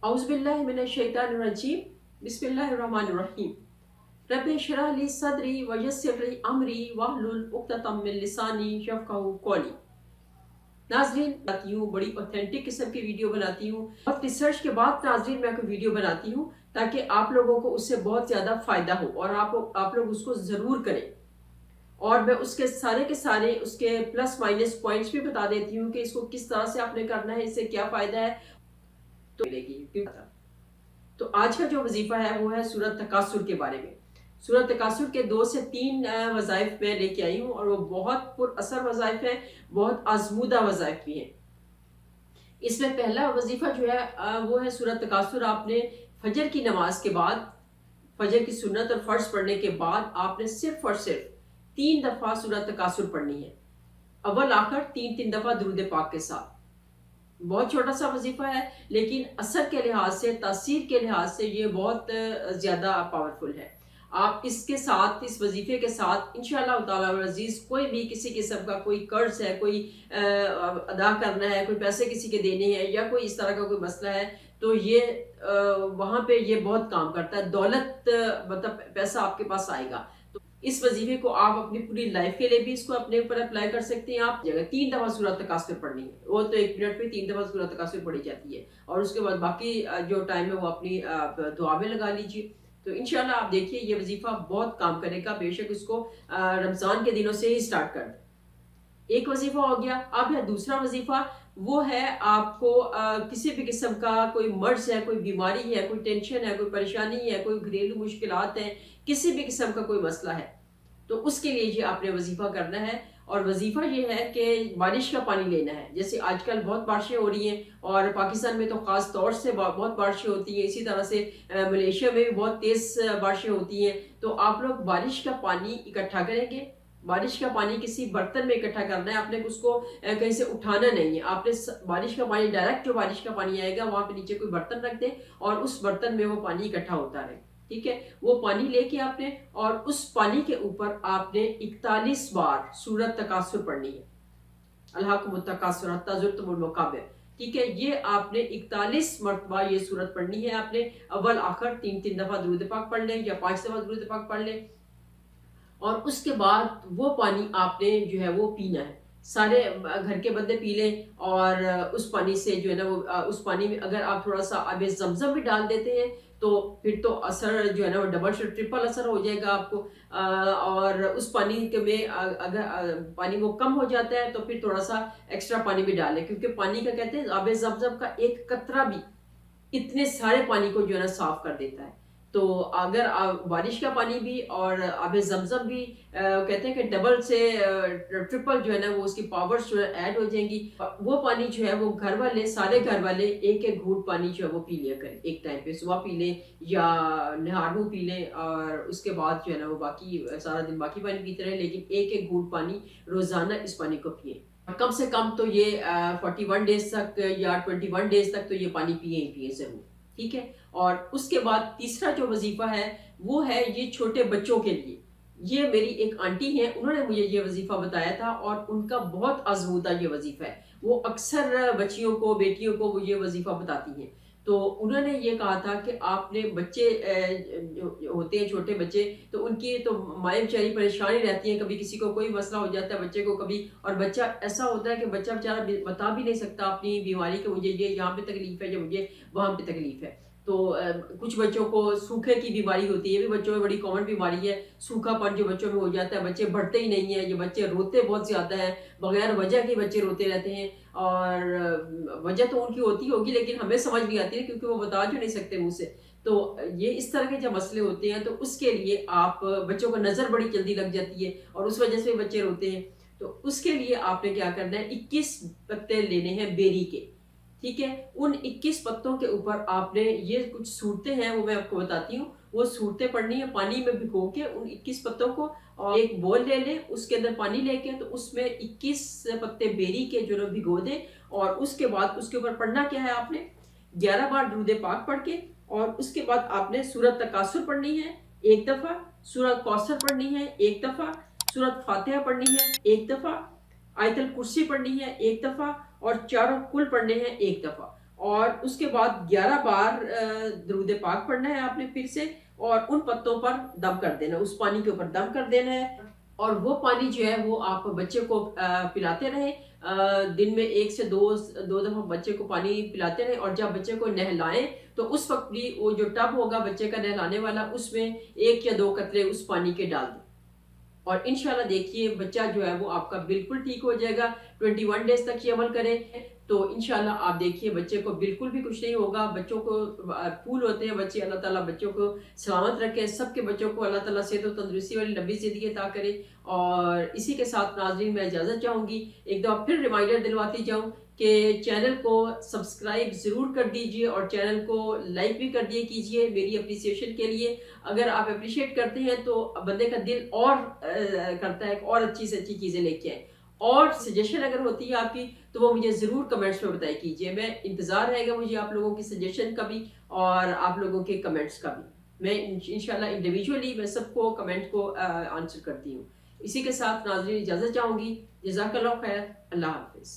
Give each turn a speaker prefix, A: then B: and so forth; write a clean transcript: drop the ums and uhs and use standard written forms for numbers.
A: औज़ुबिल्लाहि मिनश्शैतानिर्रजीम बिस्मिल्लाहिर्रहमानिर्रहीम रब्बि इश्रह ली सदरी व यस्सिर ली अमरी वहलुल उक़दतम मिन लिसानी यफ़क़हू क़ौली। नाज़रीन, बनाती हूँ बड़ी ऑथेंटिक किस्म की वीडियो बनाती हूँ। बहुत रिसर्च के बाद नाज़रीन मैं कोई वीडियो बनाती हूँ ताकि आप लोगों को उससे बहुत ज़्यादा फ़ायदा हो और आप लोग उसको ज़रूर करें। और मैं उसके सारे के सारे उसके प्लस माइनस पॉइंट्स भी बता देती हूँ कि इसको किस तरह से आपने करना है, इससे क्या फ़ायदा है तो मिलेगी। तो आज का जो वजीफा है वो है सूरत तकासुर के बारे में। सूरत तकासुर के 2 से 3 वज़ाइफ मैं लेके आई हूँ और वो बहुत पुरअसर वज़ाइफ हैं, बहुत आज़मूदा वज़ाइफ भी हैं। इसमें पहला वजीफा जो है वो है सूरत तकासुर। आपने फजर की नमाज के बाद, फजर की सुन्नत और फर्ज पढ़ने के बाद आपने सिर्फ और सिर्फ 3 दफ़ा सूरत तकासुर पढ़नी है। अव्वल आखिर 3-3 दफ़ा दुरूद पाक के साथ। बहुत छोटा सा वजीफा है लेकिन असर के लिहाज से, तासीर के लिहाज से ये बहुत ज़्यादा पावरफुल है। आप इसके साथ, इस वजीफे के साथ इंशाअल्लाह ताला अज़ीज़ कोई भी किसी किस्म का कोई कर्ज है, कोई अदा करना है, कोई पैसे किसी के देने हैं या कोई इस तरह का कोई मसला है तो ये वहाँ पे ये बहुत काम करता है। दौलत मतलब पैसा आपके पास आएगा। तो इस वजीफे को आप अपनी पूरी लाइफ के लिए भी इसको अपने ऊपर अप्लाई कर सकते हैं। आप जगह 3 दफ़ा सूरत तकासुर पढ़नी है, वो तो 1 मिनट में 3 दफ़ा सूरत तकासुर पढ़ी जाती है और उसके बाद बाकी जो टाइम है वो अपनी दुआ में लगा लीजिए। तो इंशाल्लाह आप देखिए ये वजीफा बहुत काम करेगा। बेशक इसको रमज़ान के दिनों से ही स्टार्ट कर दें। एक वजीफा हो गया। अब है दूसरा वजीफा, वो है आपको किसी भी किस्म का कोई मर्ज है, कोई बीमारी है, कोई टेंशन है, कोई परेशानी है, कोई घरेलू मुश्किलात हैं, किसी भी किस्म का कोई मसला है तो उसके लिए ये आपने वजीफा करना है। और वजीफा ये है कि बारिश का पानी लेना है। जैसे आजकल बहुत बारिशें हो रही हैं और पाकिस्तान में तो ख़ास तौर से बहुत बारिशें होती हैं, इसी तरह से मलेशिया में भी बहुत तेज़ बारिशें होती हैं। तो आप लोग बारिश का पानी इकट्ठा करेंगे। बारिश का पानी किसी बर्तन में इकट्ठा करना है, आपने उसको कहीं से उठाना नहीं है। आपने बारिश का पानी डायरेक्ट, जो बारिश का पानी आएगा वहाँ पे नीचे कोई बर्तन रख दें और उस बर्तन में वो पानी इकट्ठा होता रहे। ठीक है, वो पानी लेके आपने और उस पानी के ऊपर आपने 41 बार सूरत तकासुर पढ़नी है। अल्हाकुमुत तकासुर हत्ता ज़ुरतुमुल मक़ाबिर। ठीक है, ये आपने 41 मरतबा ये सूरत पढ़नी है। आपने अव्वल आखिर 3-3 दफ़ा दुरूद पाक पढ़ लें या 5 दफ़ा दुरूद पाक पढ़ लें और उसके बाद वो पानी आपने जो है वो पीना है। सारे घर के बंदे पी लें और उस पानी से जो है ना वो उस पानी में अगर आप थोड़ा-सा आबे ज़मज़म भी डाल देते हैं तो फिर तो असर जो है ना वो डबल से ट्रिपल असर हो जाएगा आपको। और उस पानी के में अगर पानी वो कम हो जाता है तो फिर थोड़ा-सा एक्स्ट्रा पानी भी डालें, क्योंकि पानी का कहते हैं आबे ज़मज़म का एक कतरा भी इतने सारे पानी को जो है ना साफ कर देता है। तो अगर बारिश का पानी भी और आबे ज़मज़म भी कहते हैं कि डबल से ट्रिपल जो है ना वो उसकी पावर्स जो है ऐड हो जाएंगी। वो पानी जो है वो घर वाले, सारे घर वाले एक-एक घूंट पानी जो है वो पी लिया करें एक टाइम पे। सुबह पी लें या नहारू पी लें और उसके बाद जो है ना वो बाकी सारा दिन बाकी पानी पीते रहें, लेकिन एक-एक घूंट पानी रोज़ाना इस पानी को पिएँ। कम से कम तो ये 41 डेज़ तक या 21 डेज़ तक तो ये पानी पिए ही पिए ज़रूर। ठीक है? और उसके बाद तीसरा जो वजीफा है वो है ये छोटे बच्चों के लिए। ये मेरी एक आंटी हैं, उन्होंने मुझे ये वजीफा बताया था और उनका बहुत आजमूदा ये वजीफा है। वो अक्सर बच्चियों को, बेटियों को वो ये वजीफा बताती हैं। तो उन्होंने ये कहा था कि आपने बच्चे जो होते हैं छोटे बच्चे, तो उनकी तो माएँ बेचारी परेशान ही रहती हैं। कभी किसी को कोई मसला हो जाता है बच्चे को, कभी और बच्चा ऐसा होता है कि बच्चा बेचारा बता भी नहीं सकता अपनी बीमारी कि मुझे ये यहाँ पे तकलीफ है या मुझे वहाँ पे तकलीफ है। तो कुछ बच्चों को सूखे की बीमारी होती है, ये भी बच्चों में बड़ी कॉमन बीमारी है। सूखापन जो बच्चों में हो जाता है, बच्चे बढ़ते ही नहीं है, ये बच्चे रोते बहुत ज़्यादा हैं, बगैर वजह के बच्चे रोते रहते हैं। और वजह तो उनकी होती होगी लेकिन हमें समझ नहीं आती है क्योंकि वो बता जो नहीं सकते मुँह से। तो ये इस तरह के जब मसले होते हैं तो उसके लिए आप बच्चों को नज़र बड़ी जल्दी लग जाती है और उस वजह से बच्चे रोते हैं। तो उसके लिए आपने क्या करना है, 21 पत्ते लेने हैं बेरी के। ठीक है, उन 21 पत्तों के ऊपर आपने ये कुछ सूरतें हैं वो मैं आपको बताती हूँ, वो सूरतें पढ़नी है पानी में भिगो के उन 21 पत्तों को। और एक बोल ले लें, उसके अंदर पानी लेके तो उसमें 21 पत्ते बेरी के जो है भिगो दें और उसके बाद उसके ऊपर पढ़ना क्या है, आपने 11 बार दुरूद पाक पढ़ के और उसके बाद आपने सूरत तकासुर पढ़नी है 1 दफ़ा, सूरत कौसर पढ़नी है 1 दफ़ा, सूरत फातिहा पढ़नी है 1 दफ़ा, आयतल कुर्सी पढ़नी है 1 दफ़ा और चारों कुल पढ़ने हैं 1 दफ़ा। اور اس کے بعد 11 بار درود پاک پڑھنا ہے آپ نے پھر سے، اور ان پتوں پر دم کر دینا، اس پانی کے اوپر دم کر دینا ہے، اور وہ پانی جو ہے وہ آپ بچے کو پلاتے رہیں، دن میں 1 سے 2 دفعہ بچے کو پانی پلاتے رہیں، اور جب بچے کو نہلائیں تو اس وقت بھی وہ جو ٹب ہوگا بچے کا نہلانے والا، اس میں 1 یا 2 قطرے اس پانی کے ڈال دیں، اور انشاءاللہ دیکھیے بچہ جو ہے وہ آپ کا بالکل ٹھیک ہو جائے گا۔ 21 ڈیز تک یہ عمل کریں تو انشاءاللہ آپ دیکھیے بچے کو بالکل بھی کچھ نہیں ہوگا۔ بچوں کو پھول ہوتے ہیں بچے، اللہ تعالیٰ بچوں کو سلامت رکھے، سب کے بچوں کو اللہ تعالیٰ صحت و تندرستی والی لمبی زندگی عطا کرے۔ اور اسی کے ساتھ ناظرین میں اجازت چاہوں گی، ایک دفعہ پھر ریمائنڈر دلواتی جاؤں کہ چینل کو سبسکرائب ضرور کر دیجئے، اور چینل کو لائک بھی کر دیے کیجئے میری اپریسیشن کے لیے۔ اگر آپ اپریشیٹ کرتے ہیں تو بندے کا دل اور کرتا ہے کہ اور اچھی سے اچھی چیزیں لے کے آئیں، اور سجیشن اگر ہوتی ہے آپ کی تو وہ مجھے ضرور کمنٹس میں بتائی کیجئے، میں انتظار رہے گا مجھے آپ لوگوں کی سجیشن کا بھی اور آپ لوگوں کے کمنٹس کا بھی۔ میں انشاءاللہ انڈیویجولی میں سب کو کمنٹ کو آنسر کرتی ہوں۔ اسی کے ساتھ ناظرین اجازت چاہوں گی، جزاک اللہ خیر، اللہ حافظ۔